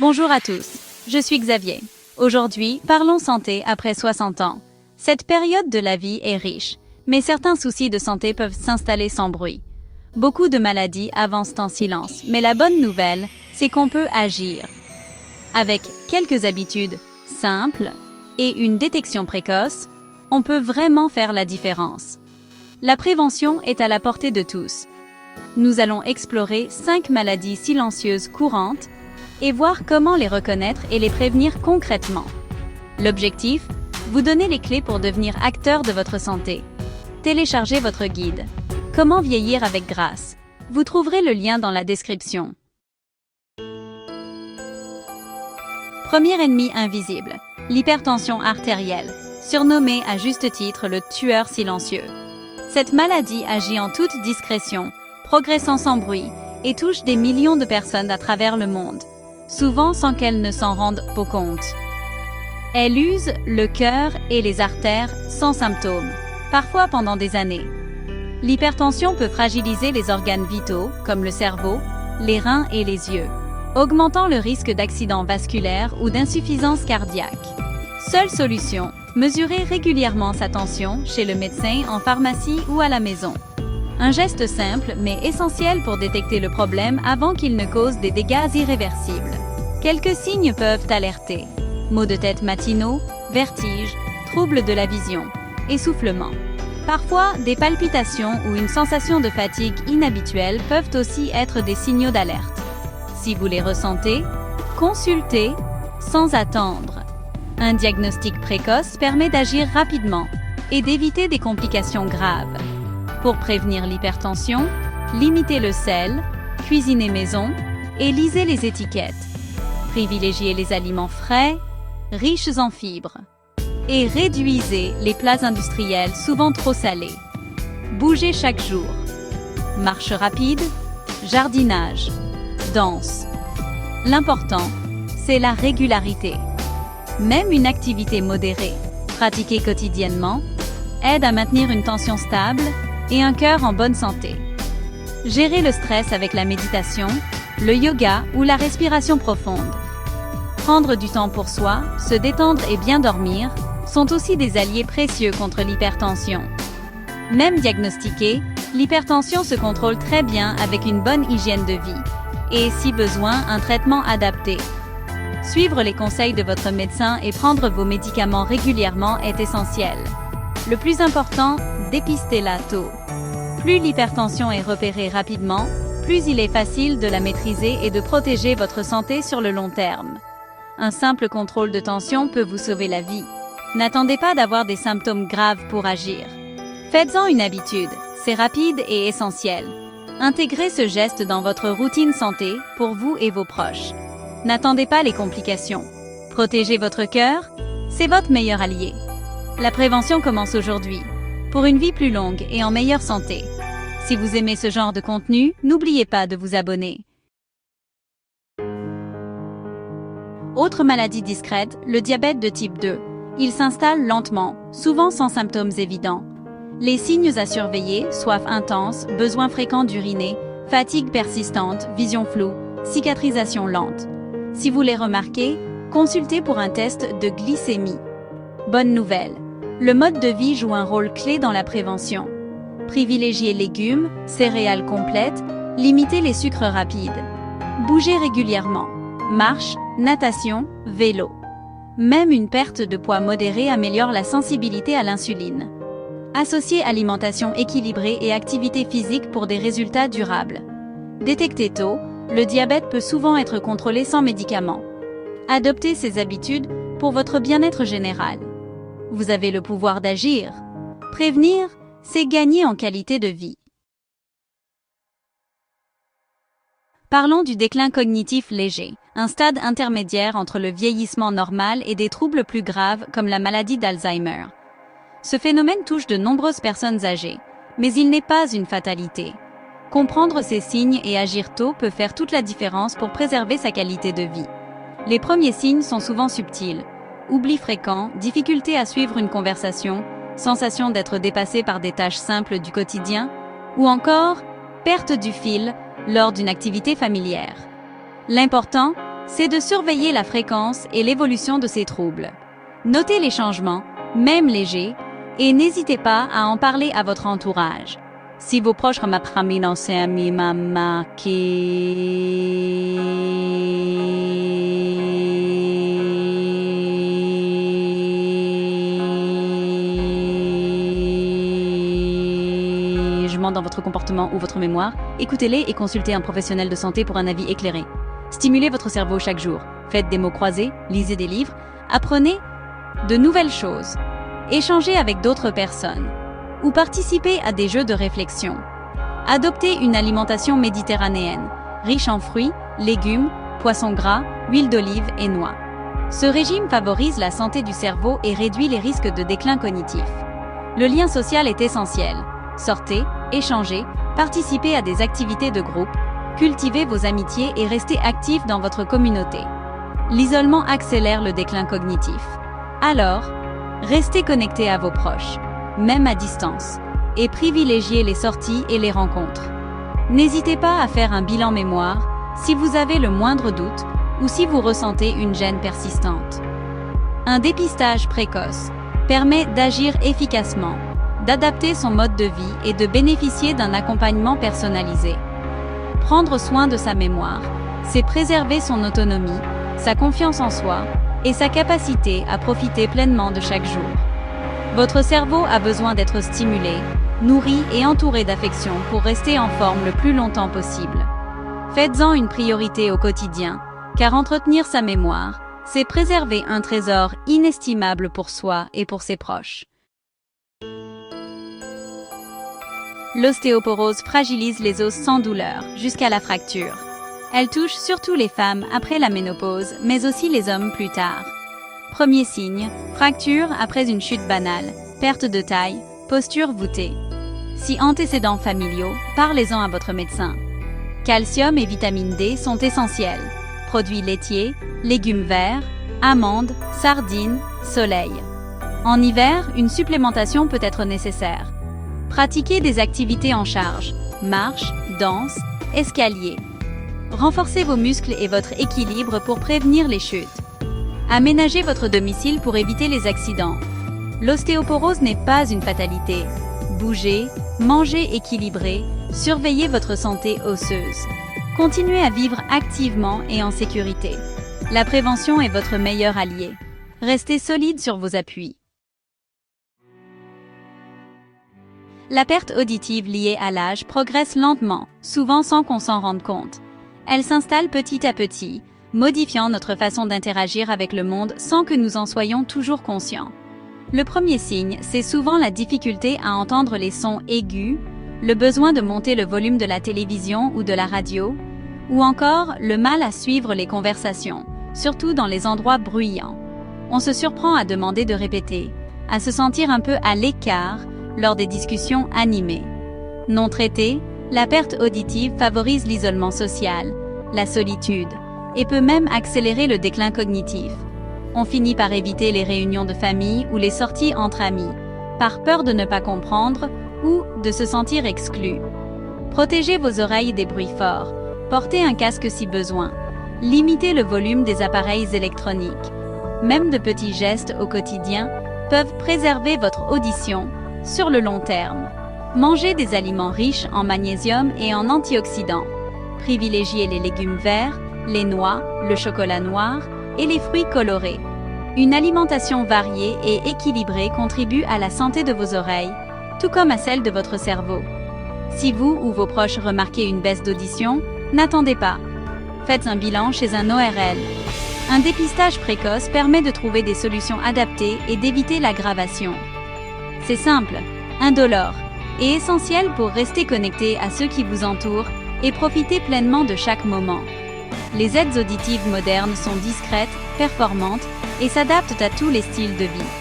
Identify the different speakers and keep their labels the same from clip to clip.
Speaker 1: Bonjour à tous, je suis Xavier. Aujourd'hui, parlons santé après 60 ans. Cette période de la vie est riche, mais certains soucis de santé peuvent s'installer sans bruit. Beaucoup de maladies avancent en silence, mais la bonne nouvelle, c'est qu'on peut agir. Avec quelques habitudes simples et une détection précoce, on peut vraiment faire la différence. La prévention est à la portée de tous. Nous allons explorer 5 maladies silencieuses courantes et voir comment les reconnaître et les prévenir concrètement. L'objectif, vous donner les clés pour devenir acteur de votre santé. Téléchargez votre guide. Comment vieillir avec grâce. Vous trouverez le lien dans la description. Premier ennemi invisible, l'hypertension artérielle, surnommée à juste titre le tueur silencieux. Cette maladie agit en toute discrétion, progressant sans bruit, et touche des millions de personnes à travers le monde, souvent sans qu'elles ne s'en rendent au compte. Elle use le cœur et les artères sans symptômes, parfois pendant des années. L'hypertension peut fragiliser les organes vitaux, comme le cerveau, les reins et les yeux, augmentant le risque d'accidents vasculaires ou d'insuffisance cardiaque. Seule solution, mesurer régulièrement sa tension chez le médecin, en pharmacie ou à la maison. Un geste simple mais essentiel pour détecter le problème avant qu'il ne cause des dégâts irréversibles. Quelques signes peuvent alerter. Maux de tête matinaux, vertiges, troubles de la vision, essoufflement. Parfois, des palpitations ou une sensation de fatigue inhabituelle peuvent aussi être des signaux d'alerte. Si vous les ressentez, consultez sans attendre. Un diagnostic précoce permet d'agir rapidement et d'éviter des complications graves. Pour prévenir l'hypertension, limitez le sel, cuisinez maison et lisez les étiquettes. Privilégiez les aliments frais, riches en fibres. Et réduisez les plats industriels souvent trop salés. Bougez chaque jour. Marche rapide, jardinage, danse. L'important, c'est la régularité. Même une activité modérée, pratiquée quotidiennement, aide à maintenir une tension stable et un cœur en bonne santé. Gérez le stress avec la méditation, le yoga ou la respiration profonde. Prendre du temps pour soi, se détendre et bien dormir sont aussi des alliés précieux contre l'hypertension. Même diagnostiquée, l'hypertension se contrôle très bien avec une bonne hygiène de vie et, si besoin, un traitement adapté. Suivre les conseils de votre médecin et prendre vos médicaments régulièrement est essentiel. Le plus important, dépistez-la tôt. Plus l'hypertension est repérée rapidement, plus il est facile de la maîtriser et de protéger votre santé sur le long terme. Un simple contrôle de tension peut vous sauver la vie. N'attendez pas d'avoir des symptômes graves pour agir. Faites-en une habitude, c'est rapide et essentiel. Intégrez ce geste dans votre routine santé pour vous et vos proches. N'attendez pas les complications. Protégez votre cœur, c'est votre meilleur allié. La prévention commence aujourd'hui, pour une vie plus longue et en meilleure santé. Si vous aimez ce genre de contenu, n'oubliez pas de vous abonner. Autre maladie discrète, le diabète de type 2. Il s'installe lentement, souvent sans symptômes évidents. Les signes à surveiller, soif intense, besoin fréquent d'uriner, fatigue persistante, vision floue, cicatrisation lente. Si vous les remarquez, consultez pour un test de glycémie. Bonne nouvelle, le mode de vie joue un rôle clé dans la prévention. Privilégiez légumes, céréales complètes, limitez les sucres rapides. Bougez régulièrement. Marche, natation, vélo. Même une perte de poids modérée améliore la sensibilité à l'insuline. Associez alimentation équilibrée et activité physique pour des résultats durables. Détecté tôt, le diabète peut souvent être contrôlé sans médicaments. Adoptez ces habitudes pour votre bien-être général. Vous avez le pouvoir d'agir. Prévenir, c'est gagner en qualité de vie. Parlons du déclin cognitif léger, un stade intermédiaire entre le vieillissement normal et des troubles plus graves comme la maladie d'Alzheimer. Ce phénomène touche de nombreuses personnes âgées, mais il n'est pas une fatalité. Comprendre ces signes et agir tôt peut faire toute la différence pour préserver sa qualité de vie. Les premiers signes sont souvent subtils. Oubli fréquent, difficulté à suivre une conversation, sensation d'être dépassé par des tâches simples du quotidien, ou encore perte du fil lors d'une activité familière. L'important, c'est de surveiller la fréquence et l'évolution de ces troubles. Notez les changements, même légers, et n'hésitez pas à en parler à votre entourage. Si vos proches dans votre comportement ou votre mémoire, écoutez-les et consultez un professionnel de santé pour un avis éclairé. Stimulez votre cerveau chaque jour. Faites des mots croisés, lisez des livres, apprenez de nouvelles choses, échangez avec d'autres personnes ou participez à des jeux de réflexion. Adoptez une alimentation méditerranéenne, riche en fruits, légumes, poissons gras, huile d'olive et noix. Ce régime favorise la santé du cerveau et réduit les risques de déclin cognitif. Le lien social est essentiel. Sortez, échangez, participez à des activités de groupe, cultivez vos amitiés et restez actifs dans votre communauté. L'isolement accélère le déclin cognitif. Alors, restez connectés à vos proches, même à distance, et privilégiez les sorties et les rencontres. N'hésitez pas à faire un bilan mémoire si vous avez le moindre doute ou si vous ressentez une gêne persistante. Un dépistage précoce permet d'agir efficacement, d'adapter son mode de vie et de bénéficier d'un accompagnement personnalisé. Prendre soin de sa mémoire, c'est préserver son autonomie, sa confiance en soi et sa capacité à profiter pleinement de chaque jour. Votre cerveau a besoin d'être stimulé, nourri et entouré d'affection pour rester en forme le plus longtemps possible. Faites-en une priorité au quotidien, car entretenir sa mémoire, c'est préserver un trésor inestimable pour soi et pour ses proches. L'ostéoporose fragilise les os sans douleur, jusqu'à la fracture. Elle touche surtout les femmes après la ménopause, mais aussi les hommes plus tard. Premier signe, fracture après une chute banale, perte de taille, posture voûtée. Si antécédents familiaux, parlez-en à votre médecin. Calcium et vitamine D sont essentiels. Produits laitiers, légumes verts, amandes, sardines, soleil. En hiver, une supplémentation peut être nécessaire. Pratiquez des activités en charge, marche, danse, escalier. Renforcez vos muscles et votre équilibre pour prévenir les chutes. Aménagez votre domicile pour éviter les accidents. L'ostéoporose n'est pas une fatalité. Bougez, mangez équilibré, surveillez votre santé osseuse. Continuez à vivre activement et en sécurité. La prévention est votre meilleur allié. Restez solide sur vos appuis. La perte auditive liée à l'âge progresse lentement, souvent sans qu'on s'en rende compte. Elle s'installe petit à petit, modifiant notre façon d'interagir avec le monde sans que nous en soyons toujours conscients. Le premier signe, c'est souvent la difficulté à entendre les sons aigus, le besoin de monter le volume de la télévision ou de la radio, ou encore le mal à suivre les conversations, surtout dans les endroits bruyants. On se surprend à demander de répéter, à se sentir un peu à l'écart lors des discussions animées. Non traitée, la perte auditive favorise l'isolement social, la solitude, et peut même accélérer le déclin cognitif. On finit par éviter les réunions de famille ou les sorties entre amis, par peur de ne pas comprendre ou de se sentir exclu. Protégez vos oreilles des bruits forts, portez un casque si besoin, limitez le volume des appareils électroniques. Même de petits gestes au quotidien peuvent préserver votre audition sur le long terme. Mangez des aliments riches en magnésium et en antioxydants. Privilégiez les légumes verts, les noix, le chocolat noir et les fruits colorés. Une alimentation variée et équilibrée contribue à la santé de vos oreilles, tout comme à celle de votre cerveau. Si vous ou vos proches remarquez une baisse d'audition, n'attendez pas. Faites un bilan chez un ORL. Un dépistage précoce permet de trouver des solutions adaptées et d'éviter l'aggravation. C'est simple, indolore et essentiel pour rester connecté à ceux qui vous entourent et profiter pleinement de chaque moment. Les aides auditives modernes sont discrètes, performantes et s'adaptent à tous les styles de vie.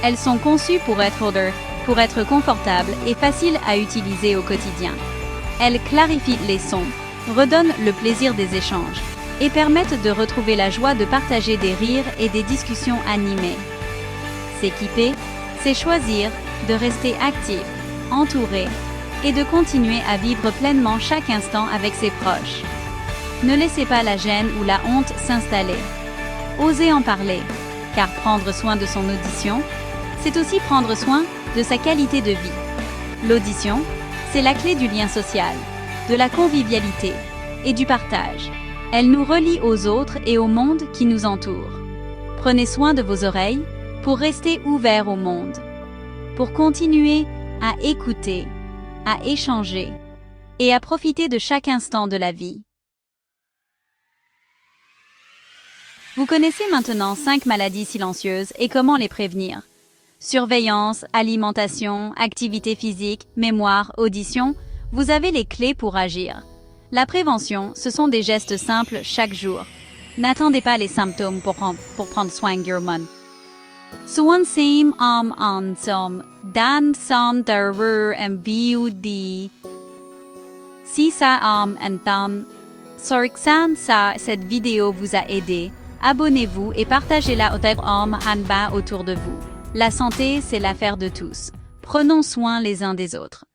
Speaker 1: Elles sont conçues pour être confortables et faciles à utiliser au quotidien. Elles clarifient les sons, redonnent le plaisir des échanges et permettent de retrouver la joie de partager des rires et des discussions animées. S'équiper, c'est choisir de rester actif, entouré et de continuer à vivre pleinement chaque instant avec ses proches. Ne laissez pas la gêne ou la honte s'installer. Osez en parler, car prendre soin de son audition, c'est aussi prendre soin de sa qualité de vie. L'audition, c'est la clé du lien social, de la convivialité et du partage. Elle nous relie aux autres et au monde qui nous entoure. Prenez soin de vos oreilles pour rester ouverts au monde, pour continuer à écouter, à échanger et à profiter de chaque instant de la vie. Vous connaissez maintenant 5 maladies silencieuses et comment les prévenir. Surveillance, alimentation, activité physique, mémoire, audition, vous avez les clés pour agir. La prévention, ce sont des gestes simples chaque jour. N'attendez pas les symptômes pour prendre soin de votre. Suansim ansom dan som darur mbud. Si ça entam. Soriksan sa cette vidéo vous a aidé. Abonnez-vous et partagez-la hanba autour de vous. La santé, c'est l'affaire de tous. Prenons soin les uns des autres.